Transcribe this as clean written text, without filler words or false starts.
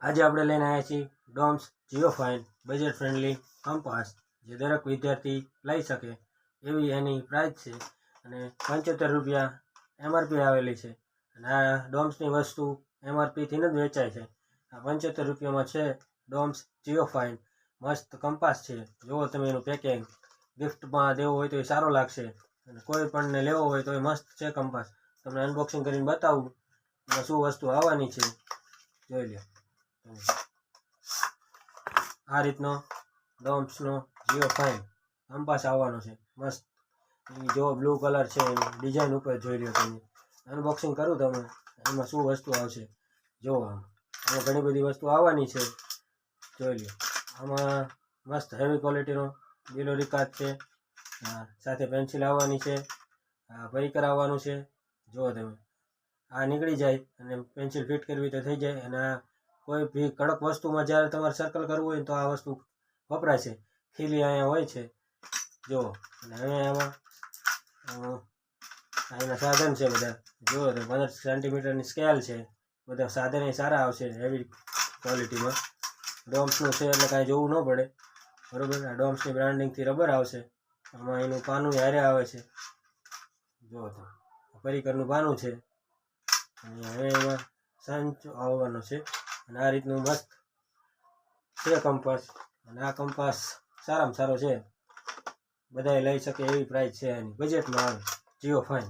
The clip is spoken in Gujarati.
આજે આપણે લઈને આવ્યા છીએ domes Jio fine budget friendly compass, જે દરેક વિદ્યાર્થી લઈ શકે એવી એની પ્રાઇસ છે અને 75 રૂપિયા MRP આવેલી છે. અને આ ડોમ્સની વસ્તુ MRPથી જ વેચાય છે. આ 75 રૂપિયામાં છે ડોમ્સ જીઓ ફાઇન. મસ્ત કંપાસ છે. જુઓ તમે એનું પેકિંગ, ગિફ્ટમાં દેવો હોય તો એ સારો લાગશે અને કોઈ પણને લેવો હોય તો એ મસ્ત છે કંપાસ. તમને અનબોક્સિંગ કરીને બતાવું એમાં શું વસ્તુ આવવાની છે, જોઈ લો. આ રીતનો ડોમ્સનો જીઓ ફાઇન કંપાસ આવવાનો છે. મસ્ત જો બ્લુ કલર છે, એની ડિઝાઇન ઉપર જોઈ લો તમે. અનબોક્સિંગ કરું તમે એમાં શું વસ્તુ આવશે જો. આમાં ઘણી બધી વસ્તુ આવવાની છે, જોઈ લો. આમાં મસ્ત હેવી ક્વોલિટીનો બિલોરી કાચ છે, સાથે પેન્સિલ આવવાની છે, પરિકર આવવાનું છે. જુઓ તમે, આ નીકળી જાય અને પેન્સિલ ફિટ કરવી તો થઈ જાય. અને કોઈ બી કડક વસ્તુમાં જ્યારે તમારે સર્કલ કરવું હોય તો આ વસ્તુ વપરાય છે. ખીલી અહીંયા હોય છે જુઓ. અને હવે આમાં એના સાધન છે બધા, જુઓ તો 15 સેન્ટીમીટરની સ્કેલ છે. બધા સાધન સારા આવશે, હેવી ક્વોલિટીમાં. ડોમ્સનું છે એટલે કાંઈ જોવું ન પડે, બરાબર. આ ડોમ્સની બ્રાન્ડિંગથી રબર આવશે. આમાં એનું પાનું હારે આવે છે, જુઓ તો પરિકરનું પાનું છે. અને હવે એમાં સંચો આવવાનો છે. અને આ રીતનું મસ્ત છે કંપાસ. અને આ કંપાસ સારામાં સારો છે, બધાએ લઈ શકે એવી પ્રાઇસ છે એની, બજેટમાં આવે. જીઓ ફાઇન.